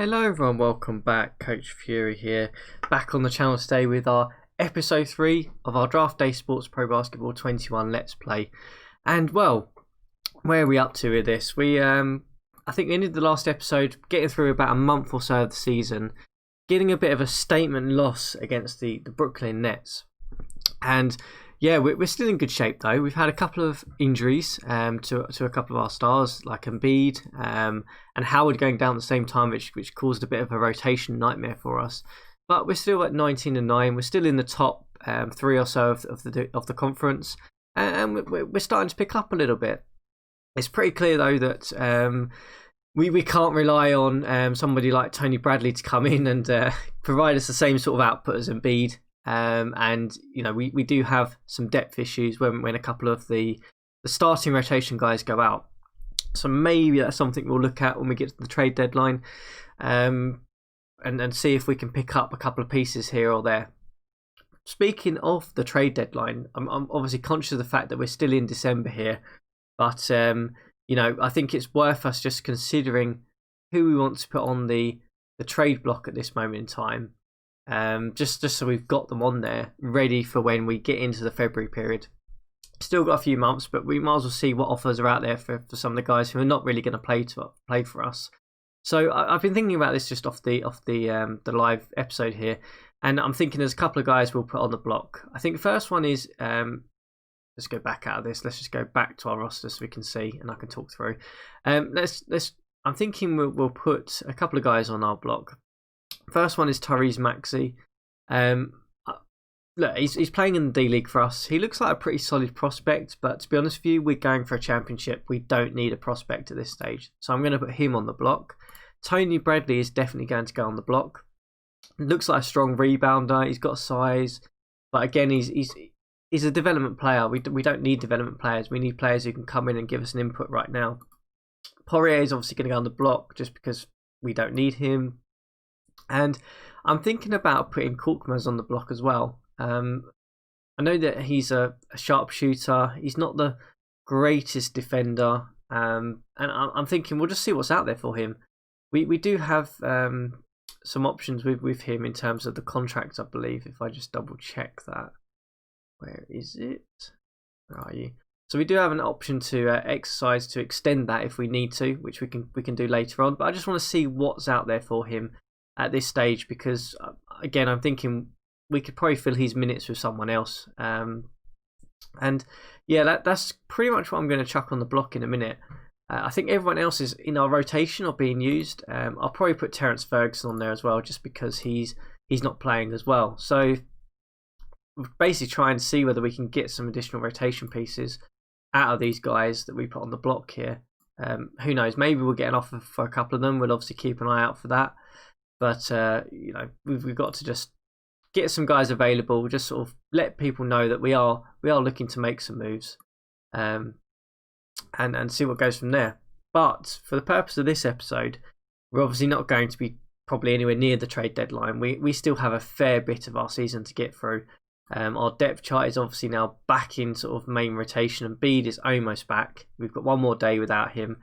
Hello everyone, welcome back. CoachFury here, back on the channel today with our episode 3 of our Draft Day Sports Pro Basketball 21 Let's Play. And well, where are we up to with this? I think we ended the last episode getting through about a month or so of the season, getting a bit of a statement loss against the Brooklyn Nets. And yeah, we're still in good shape though. We've had a couple of injuries to a couple of our stars, like Embiid and Howard going down at the same time, which caused a bit of a rotation nightmare for us. But we're still at 19-9. We're still in the top 3 or so of the conference, and we're starting to pick up a little bit. It's pretty clear though that we can't rely on somebody like Tony Bradley to come in and provide us the same sort of output as Embiid. And you know we do have some depth issues when a couple of the starting rotation guys go out. So maybe that's something we'll look at when we get to the trade deadline, and see if we can pick up a couple of pieces here or there. Speaking of the trade deadline, I'm obviously conscious of the fact that we're still in December here, but you know, I think it's worth us just considering who we want to put on the trade block at this moment in time. Just so we've got them on there ready for when we get into the February period. Still got a few months, but we might as well see what offers are out there for some of the guys who are not really going to play for us. So I've been thinking about this just off the live episode here, and I'm thinking there's a couple of guys we'll put on the block. I think the first one is let's go back out of this. Let's just go back to our roster so we can see and I can talk through. I'm thinking we'll put a couple of guys on our block. First one is Tyrese Maxey. Look, he's playing in the D League for us. He looks like a pretty solid prospect, but to be honest with you, we're going for a championship. We don't need a prospect at this stage. So I'm going to put him on the block. Tony Bradley is definitely going to go on the block. Looks like a strong rebounder. He's got size, but again, he's a development player. We don't need development players. We need players who can come in and give us an input right now. Poirier is obviously going to go on the block just because we don't need him. And I'm thinking about putting Korkmaz on the block as well. I know that he's a sharpshooter. He's not the greatest defender. And I'm thinking we'll just see what's out there for him. We do have some options with him in terms of the contract, I believe, if I just double check that. Where is it? Where are you? So we do have an option to exercise to extend that if we need to, which we can do later on. But I just want to see what's out there for him at this stage, because again, I'm thinking we could probably fill his minutes with someone else. And yeah, that's pretty much what I'm going to chuck on the block in a minute. I think everyone else is in our rotation or being used. I'll probably put Terrence Ferguson on there as well, just because he's not playing as well. So we're basically trying to see whether we can get some additional rotation pieces out of these guys that we put on the block here. Who knows? Maybe we'll get an offer for a couple of them. We'll obviously keep an eye out for that. But you know, we've got to just get some guys available. Just sort of let people know that we are looking to make some moves, and see what goes from there. But for the purpose of this episode, we're obviously not going to be probably anywhere near the trade deadline. We still have a fair bit of our season to get through. Our depth chart is obviously now back in sort of main rotation, and Embiid is almost back. We've got one more day without him,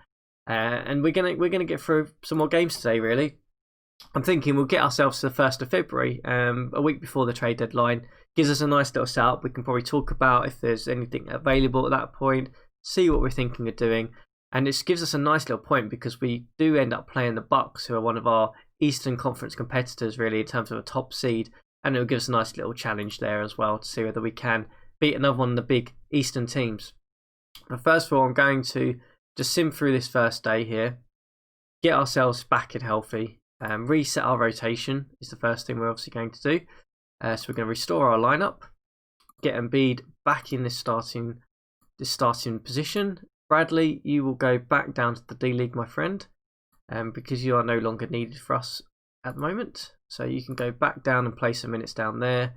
and we're gonna get through some more games today. Really, I'm thinking we'll get ourselves to the 1st of February, a week before the trade deadline. Gives us a nice little setup. We can probably talk about if there's anything available at that point, see what we're thinking of doing, and it gives us a nice little point because we do end up playing the Bucks, who are one of our Eastern Conference competitors, really, in terms of a top seed, and it'll give us a nice little challenge there as well to see whether we can beat another one of the big Eastern teams. But first of all, I'm going to just sim through this first day here, get ourselves back and healthy. Reset our rotation is the first thing we're obviously going to do. So we're going to restore our lineup, get Embiid back in this starting position. Bradley, you will go back down to the D League, my friend, because you are no longer needed for us at the moment. So you can go back down and play some minutes down there.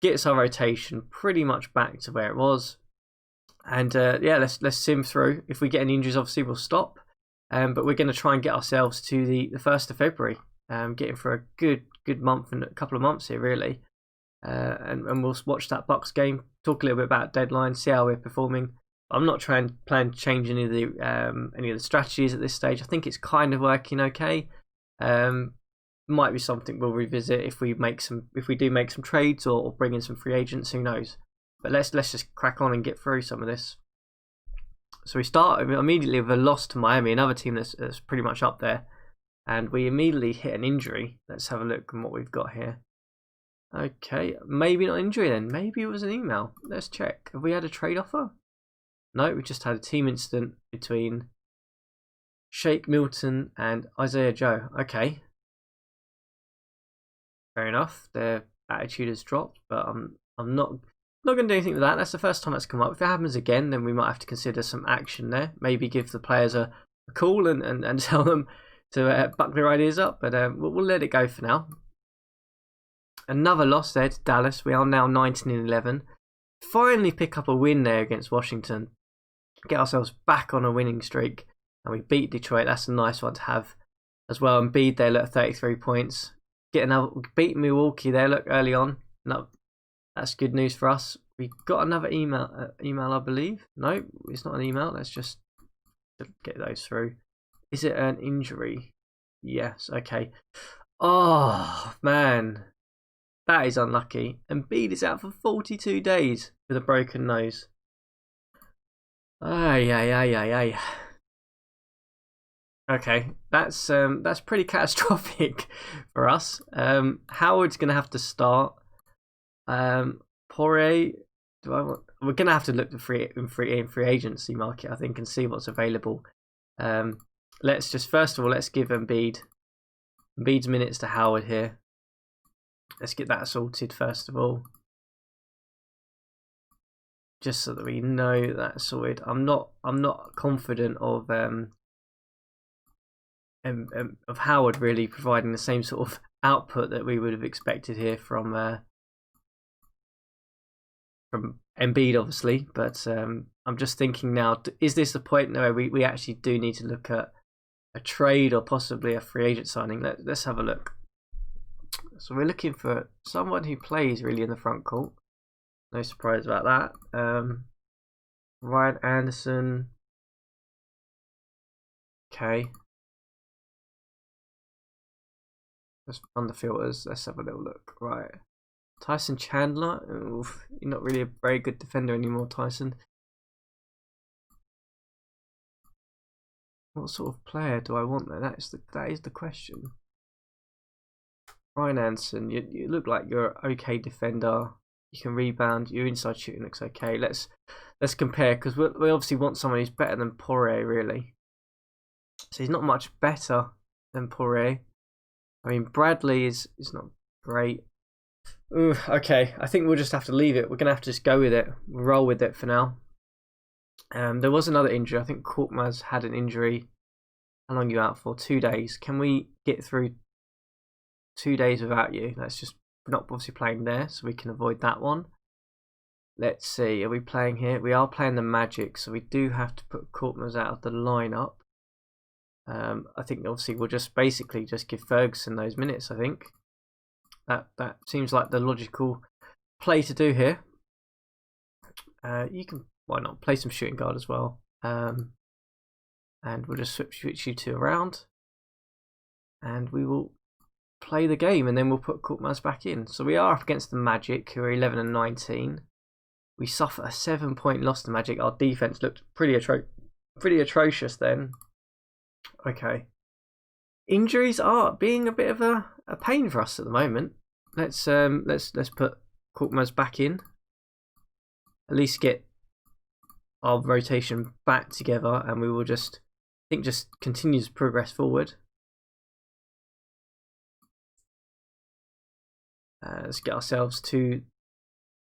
Gets our rotation pretty much back to where it was. And yeah, let's sim through. If we get any injuries, obviously we'll stop. But we're going to try and get ourselves to the 1st of February, getting for a good month and a couple of months here, really. And we'll watch that Bucks game, talk a little bit about deadline, see how we're performing. I'm not planning to change any of the strategies at this stage. I think it's kind of working okay. Might be something we'll revisit if we do make some trades or bring in some free agents. Who knows? But let's just crack on and get through some of this. So we start immediately with a loss to Miami, another team that's pretty much up there, and we immediately hit an injury. Let's have a look at what we've got here. Okay, maybe not injury then. Maybe it was an email. Let's check. Have we had a trade offer? No, we just had a team incident between Shake Milton and Isaiah Joe. Okay. Fair enough. Their attitude has dropped, but I'm not going to do anything with that. That's the first time that's come up. If it happens again, then we might have to consider some action there. Maybe give the players a call and tell them to buck their ideas up. But we'll let it go for now. Another loss there to Dallas. We are now 19-11. Finally pick up a win there against Washington. Get ourselves back on a winning streak. And we beat Detroit. That's a nice one to have as well. And Embiid there, look, 33 points. Beat Milwaukee there, look, early on. No, that's good news for us. We got another email, I believe. No, it's not an email. Let's just get those through. Is it an injury? Yes, okay. Oh, man. That is unlucky. Embiid is out for 42 days with a broken nose. Ay. Okay, that's pretty catastrophic for us. Howard's gonna have to start. Poirier, we're gonna have to look to free agency market, I think, and see what's available. Let's just first of all let's give Embiid's minutes to Howard here. Let's get that sorted first of all, just so that we know that's sorted. I'm not confident of Howard really providing the same sort of output that we would have expected here from Embiid, obviously. But I'm just thinking now: is this the point where we actually do need to look at a trade or possibly a free agent signing? Let's have a look. So we're looking for someone who plays really in the front court. No surprise about that. Ryan Anderson. Okay. Let's run the filters. Let's have a little look. Right. Tyson Chandler. Oof, you're not really a very good defender anymore, Tyson. What sort of player do I want there? That is the question. Ryan Anderson, you look like you're an okay defender. You can rebound. Your inside shooting looks okay. Let's compare, because we obviously want someone who's better than Poirier, really. So he's not much better than Poirier. I mean, Bradley is not great. Ooh, okay, I think we'll just have to leave it. We're gonna have to just go with it. We'll roll with it for now. There was another injury. I think Korkmaz had an injury. How long are you out for? 2 days. Can we get through 2 days without you? Let's just, we're not obviously playing there, so we can avoid that one. Let's see, are we playing here? We are playing the Magic, so we do have to put Korkmaz out of the lineup. I think obviously we'll just basically just give Ferguson those minutes. I think that seems like the logical play to do here. You can, why not, play some shooting guard as well. And we'll just switch you two around, and we will play the game, and then we'll put Korkmaz back in. So we are up against the Magic, who are 11-19. We suffer a 7-point loss to Magic. Our defense looked pretty atrocious then. Okay. Injuries are being a bit of a pain for us at the moment. Let's put Korkmaz back in. At least get our rotation back together, and we will just continue to progress forward. Let's get ourselves to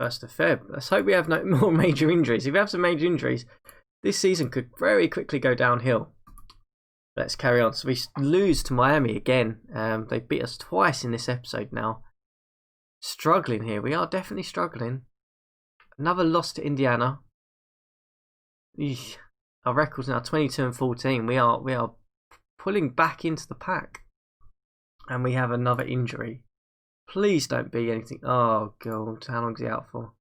1st of Feb. Let's hope we have no more major injuries. If we have some major injuries, this season could very quickly go downhill. Let's carry on. So we lose to Miami again. They beat us twice in this episode now. Struggling here. We are definitely struggling. Another loss to Indiana. Eesh. Our record's now 22-14. We are pulling back into the pack. And we have another injury. Please don't be anything. Oh, God. How long is he out for?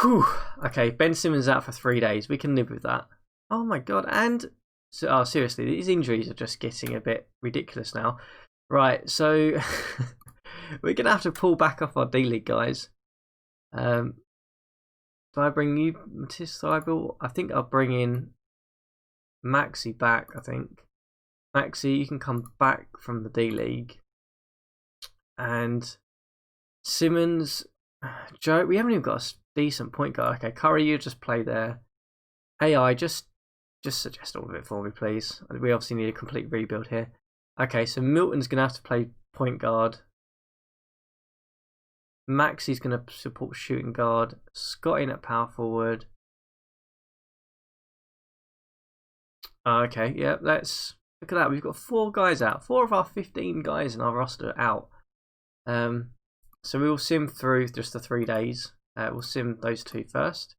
Whew. Okay, Ben Simmons out for 3 days. We can live with that. Oh, my God. And So, oh, seriously, these injuries are just getting a bit ridiculous now. Right, so we're gonna have to pull back off our D League, guys. Do I bring you Matisse Thybul? I think I'll bring in Maxi back. I think Maxi, you can come back from the D League, and Simmons, Joe. We haven't even got a decent point guard. Okay, Curry, you just play there. AI, just suggest all of it for me, please. We obviously need a complete rebuild here. Okay, so Milton's gonna have to play point guard. Maxi's going to support shooting guard. Scott in at power forward. Okay, yeah, let's look at that. We've got 4 guys out. 4 of our 15 guys in our roster out. So we will sim through just the 3 days. We'll sim those 2 first.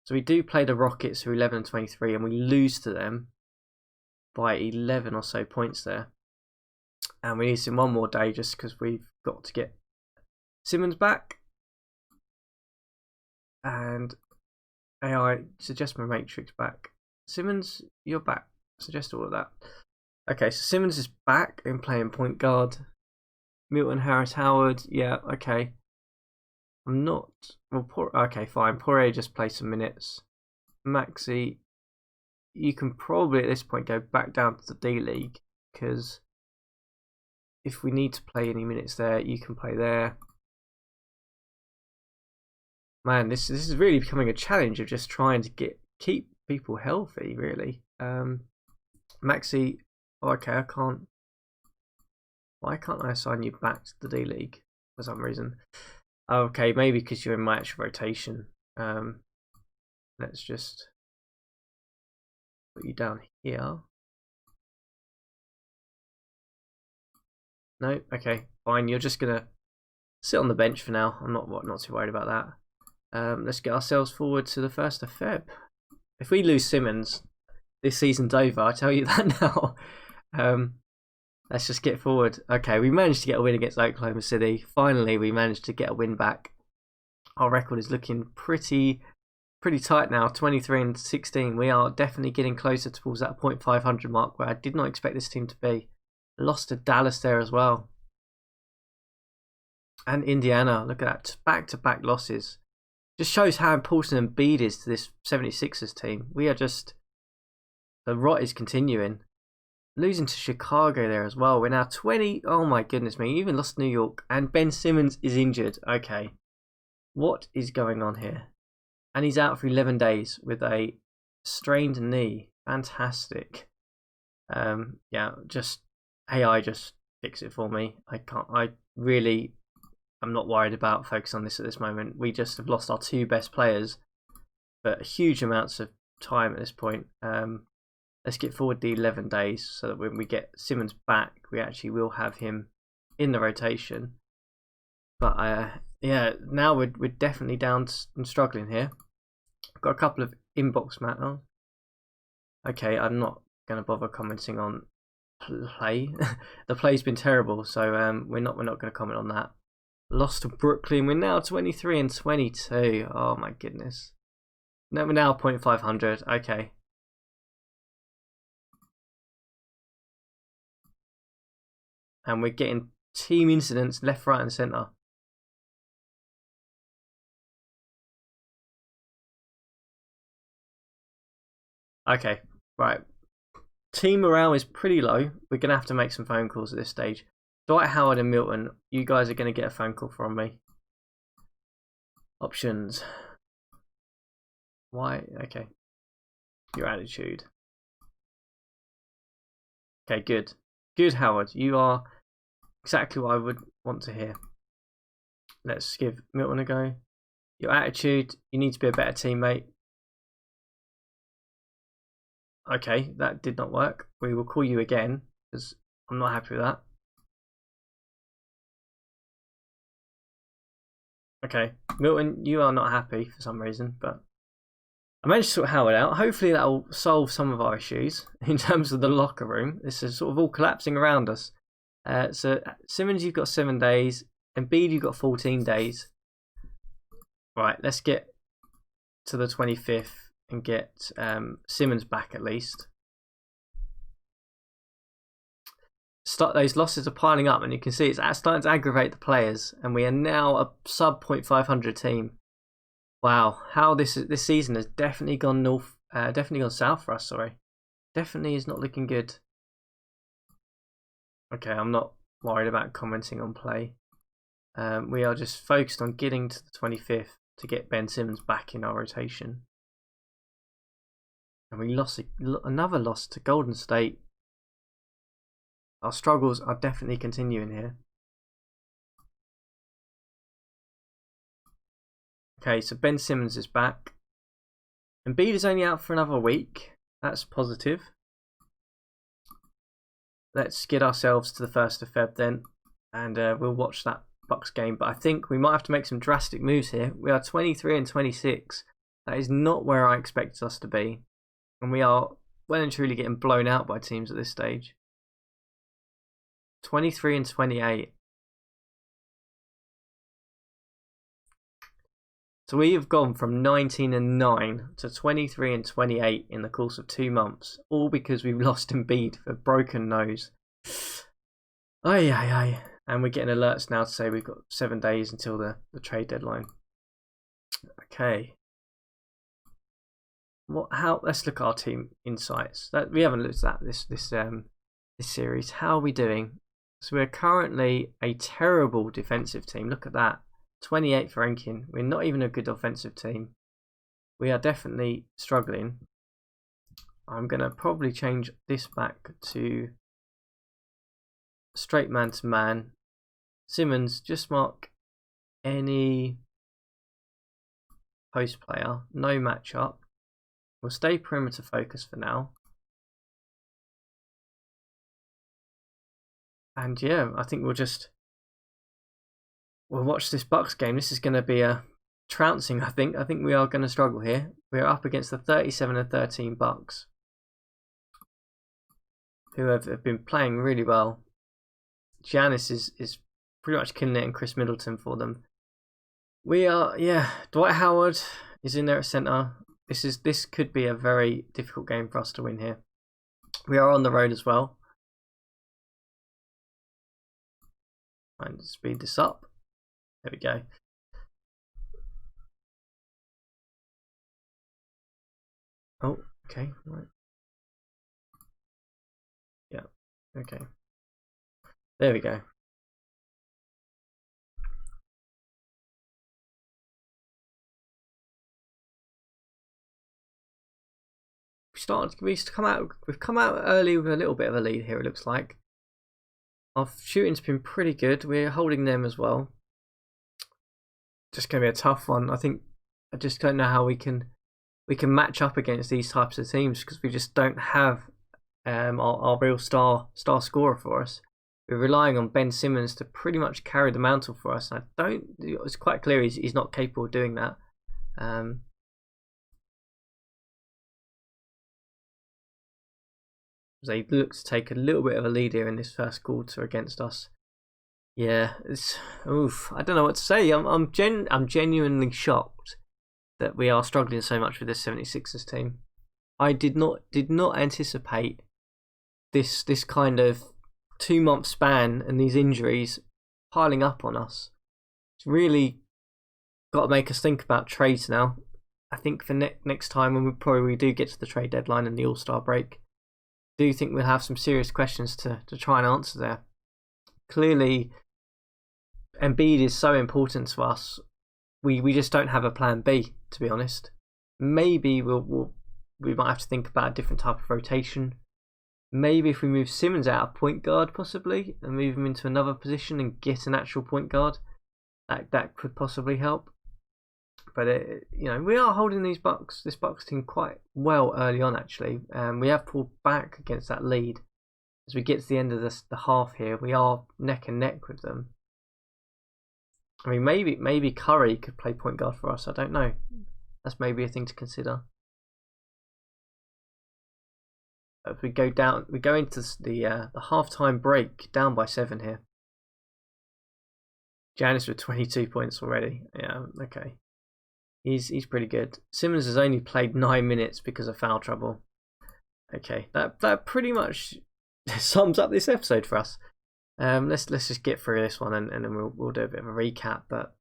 So we do play the Rockets, who are 11 and 23, and we lose to them by 11 or so points there. And we need to sim one more day just because we've got to get Simmons back, and AI suggest my matrix back. Simmons, you're back. Suggest all of that. Okay, so Simmons is back and playing point guard. Milton, Harris, Howard. Yeah, okay. I'm not. Well, okay, fine. Poirier just play some minutes. Maxi, you can probably at this point go back down to the D League because if we need to play any minutes there, you can play there. Man, this is really becoming a challenge of just trying to keep people healthy, really. Maxi, oh, okay, I can't. Why can't I assign you back to the D League for some reason? Okay, maybe because you're in my actual rotation. Let's just put you down here. No, okay, fine. You're just gonna sit on the bench for now. I'm not too worried about that. Let's get ourselves forward to the 1st of Feb. If we lose Simmons, this season's over. I tell you that now. Let's just get forward. Okay, we managed to get a win against Oklahoma City. Finally, we managed to get a win back. Our record is looking pretty tight now. 23 and 16. We are definitely getting closer towards that .500 mark where I did not expect this team to be. Lost to Dallas there as well. And Indiana. Look at that. Back-to-back losses. Just shows how important Embiid is to this 76ers team. We are just... The rot is continuing. Losing to Chicago there as well. We're now 20. Oh my goodness me. Even lost New York. And Ben Simmons is injured. Okay. What is going on here? And he's out for 11 days with a strained knee. Fantastic. Yeah, just... AI just fix it for me. I'm not worried about focusing on this at this moment. We just have lost our 2 best players, but huge amounts of time at this point. Let's get forward the 11 days so that when we get Simmons back, we actually will have him in the rotation. But yeah, now we're definitely down and struggling here. Got a couple of inbox matters. Okay, I'm not going to bother commenting on play. The play's been terrible, so we're not going to comment on that. Lost to Brooklyn. We're now 23 and 22. Oh my goodness. No, we're now .500. Okay. And we're getting team incidents left, right, and centre. Okay, right. Team morale is pretty low. We're going to have to make some phone calls at this stage. Dwight Howard and Milton, you guys are going to get a phone call from me. Options. Why? Okay. Your attitude. Okay, good. Good, Howard. You are exactly what I would want to hear. Let's give Milton a go. Your attitude. You need to be a better teammate. Okay, that did not work. We will call you again because I'm not happy with that. Okay, Milton, you are not happy for some reason, but I managed to sort Howard out. Hopefully that will solve some of our issues in terms of the locker room. This is sort of all collapsing around us. So Simmons, you've got 7 days. Embiid, you've got 14 days. Right, let's get to the 25th and get Simmons back at least. those losses are piling up, and you can see it's starting to aggravate the players. And we are now a sub 0.500 team. Wow, how this season has definitely gone north, definitely gone south for us. Sorry, definitely is not looking good. Okay, I'm not worried about commenting on play. We are just focused on getting to the 25th to get Ben Simmons back in our rotation. And we lost another loss to Golden State. Our struggles are definitely continuing here. Okay, so Ben Simmons is back. Embiid is only out for another week. That's positive. Let's get ourselves to the 1st of Feb then, and we'll watch that Bucks game. But I think we might have to make some drastic moves here. We are 23 and 26. That is not where I expected us to be, and we are well and truly getting blown out by teams at this stage. 23 and 28. So we have gone from 19 and 9 to 23 and 28 in the course of 2 months, all because we've lost Embiid for broken nose. Ay, ay, ay. And we're getting alerts now to say we've got 7 days until the trade deadline. Okay. Let's look at our team insights. We haven't looked at this series. How are we doing? So we're currently a terrible defensive team. Look at that. 28 for ranking. We're not even a good offensive team. We are definitely struggling. I'm going to probably change this back to straight man to man. Simmons, just mark any post player. No matchup. We'll stay perimeter focus for now. And yeah, I think we'll watch this Bucks game. This is going to be a trouncing, I think. I think we are going to struggle here. We're up against the 37 and 13 Bucks, who have been playing really well. Giannis is pretty much killing it, and Chris Middleton for them. We are, yeah. Dwight Howard is in there at center. This could be a very difficult game for us to win here. We are on the road as well. Trying to speed this up. There we go. Oh, okay, right. Yeah, okay. There we go. We've come out early with a little bit of a lead here, it looks like. Our shooting's been pretty good. We're holding them as well. Just going to be a tough one. I just don't know how we can match up against these types of teams, because we just don't have our real star scorer for us. We're relying on Ben Simmons to pretty much carry the mantle for us. It's quite clear he's not capable of doing that. They look to take a little bit of a lead here in this first quarter against us. Yeah, I don't know what to say. I'm genuinely shocked that we are struggling so much with this 76ers team. I did not anticipate this kind of 2-month span and these injuries piling up on us. It's really got to make us think about trades now. I think for next time when we do get to the trade deadline and the All-Star break, I do think we'll have some serious questions to try and answer there. Clearly, Embiid is so important to us. We just don't have a plan B, to be honest. Maybe we might have to think about a different type of rotation. Maybe if we move Simmons out of point guard, possibly, and move him into another position and get an actual point guard, that could possibly help. But we are holding this Bucks team quite well early on. Actually, we have pulled back against that lead. As we get to the end of the half here, we are neck and neck with them. I mean, maybe Curry could play point guard for us. I don't know. That's maybe a thing to consider. If we go into the halftime break down by 7 here. Giannis with 22 points already. Yeah, okay. He's pretty good. Simmons has only played 9 minutes because of foul trouble. Okay, that pretty much sums up this episode for us. Let's just get through this one and then we'll do a bit of a recap. But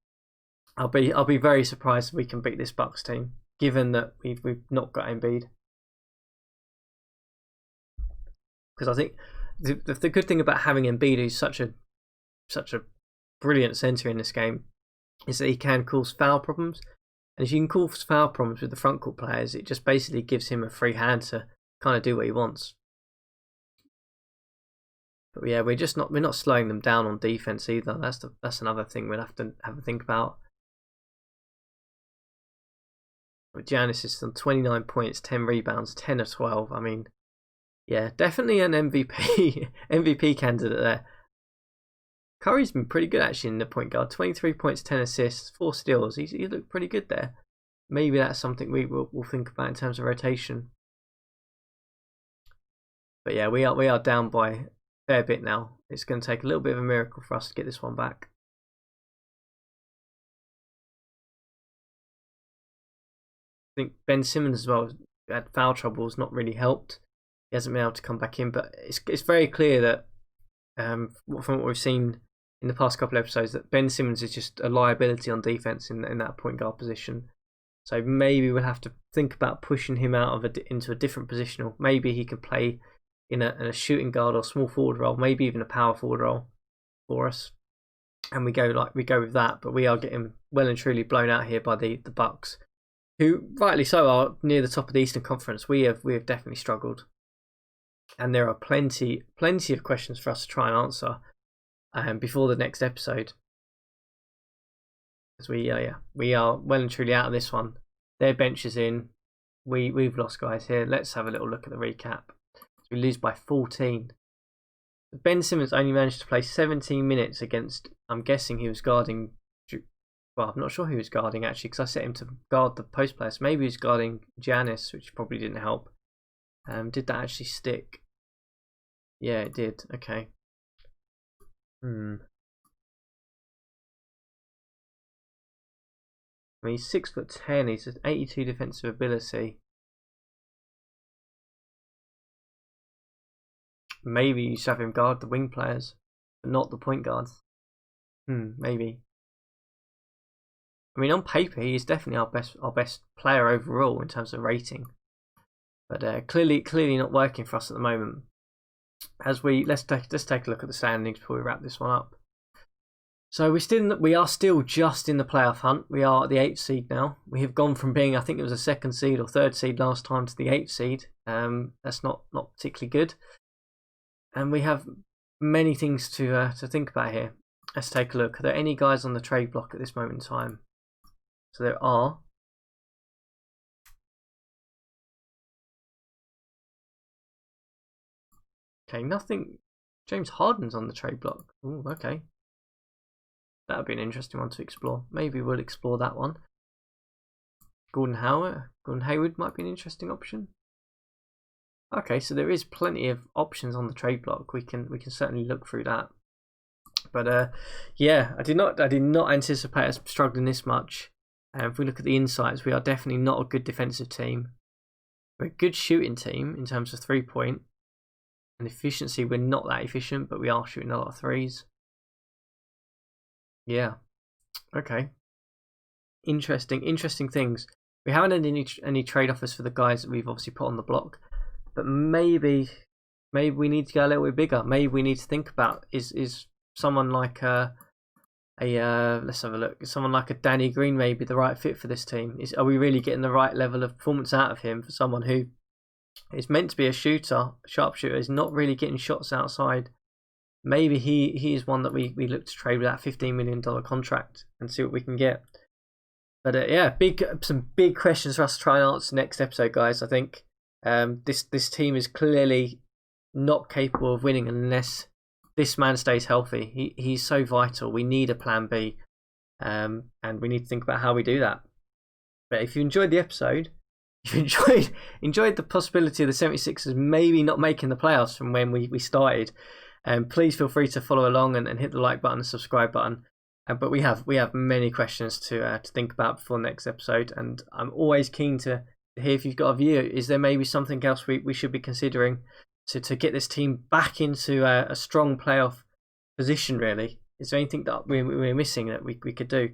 I'll be very surprised if we can beat this Bucks team, given that we've not got Embiid. Because I think the good thing about having Embiid, who's such a brilliant center in this game, is that he can cause foul problems. And if you can cause foul problems with the front court players, it just basically gives him a free hand to kind of do what he wants. But yeah, we're not slowing them down on defense either. That's another thing we'll have to think about. But Giannis is on 29 points, 10 rebounds, 10 of 12. I mean, yeah, definitely an MVP candidate there. Curry's been pretty good actually in the point guard. 23 points, 10 assists, 4 steals. He looked pretty good there. Maybe that's something we'll think about in terms of rotation. But yeah, we are down by a fair bit now. It's going to take a little bit of a miracle for us to get this one back. I think Ben Simmons as well had foul troubles, not really helped. He hasn't been able to come back in, but it's very clear that from what we've seen in the past couple of episodes, that Ben Simmons is just a liability on defense in that point guard position. So maybe we'll have to think about pushing him out of into a different position, or maybe he can play in a shooting guard or small forward role, maybe even a power forward role for us. And we go with that, but we are getting well and truly blown out here by the Bucks, who rightly so are near the top of the Eastern Conference. We have definitely struggled, and there are plenty of questions for us to try and answer before the next episode. Because we are well and truly out of this one. Their bench is in. We've lost guys here. Let's have a little look at the recap. So we lose by 14. Ben Simmons only managed to play 17 minutes against. I'm guessing he was guarding. Well, I'm not sure who he was guarding actually, because I set him to guard the post players. Maybe he was guarding Giannis, which probably didn't help. Did that actually stick? Yeah, it did. Okay. I mean, he's 6'10". He's an 82 defensive ability. Maybe you should have him guard the wing players, but not the point guards. Maybe. I mean, on paper, he is definitely our best player overall in terms of rating, but clearly not working for us at the moment. Let's take a look at the standings before we wrap this one up. So we are still just in the playoff hunt. We are at the 8th seed now. We have gone from being, I think it was a 2nd seed or 3rd seed last time, to the 8th seed. That's not particularly good. And we have many things to think about here. Let's take a look. Are there any guys on the trade block at this moment in time? So there are. Okay, nothing. James Harden's on the trade block. Ooh, okay. That would be an interesting one to explore. Maybe we'll explore that one. Gordon Hayward might be an interesting option. Okay, so there is plenty of options on the trade block. We can certainly look through that. But yeah, I did not anticipate us struggling this much. If we look at the insights, we are definitely not a good defensive team. We're a good shooting team in terms of 3-point. And efficiency, we're not that efficient, but we are shooting a lot of threes. Yeah. Okay. Interesting things. We haven't had any trade offers for the guys that we've obviously put on the block, but maybe we need to go a little bit bigger. Maybe we need to think about is someone like let's have a look. Someone like a Danny Green maybe the right fit for this team. Are we really getting the right level of performance out of him for someone who is meant to be a sharpshooter, is not really getting shots outside? Maybe he is one that we look to trade with that $15 million contract and see what we can get. But yeah, some big questions for us to try and answer next episode, guys. I think this team is clearly not capable of winning unless this man stays healthy. He's so vital. We need a plan B, and we need to think about how we do that. But if you enjoyed the episode, if you enjoyed the possibility of the 76ers maybe not making the playoffs from when we started, please feel free to follow along and hit the like button and subscribe button. But we have many questions to think about before the next episode, and I'm always keen to hear if you've got a view. Is there maybe something else we should be considering? to get this team back into a strong playoff position, really. Is there anything that we're missing that we could do?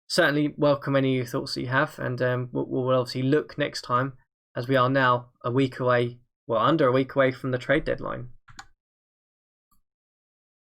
Certainly welcome any of your thoughts that you have, and we'll obviously look next time, as we are now a week away, well, under a week away from the trade deadline.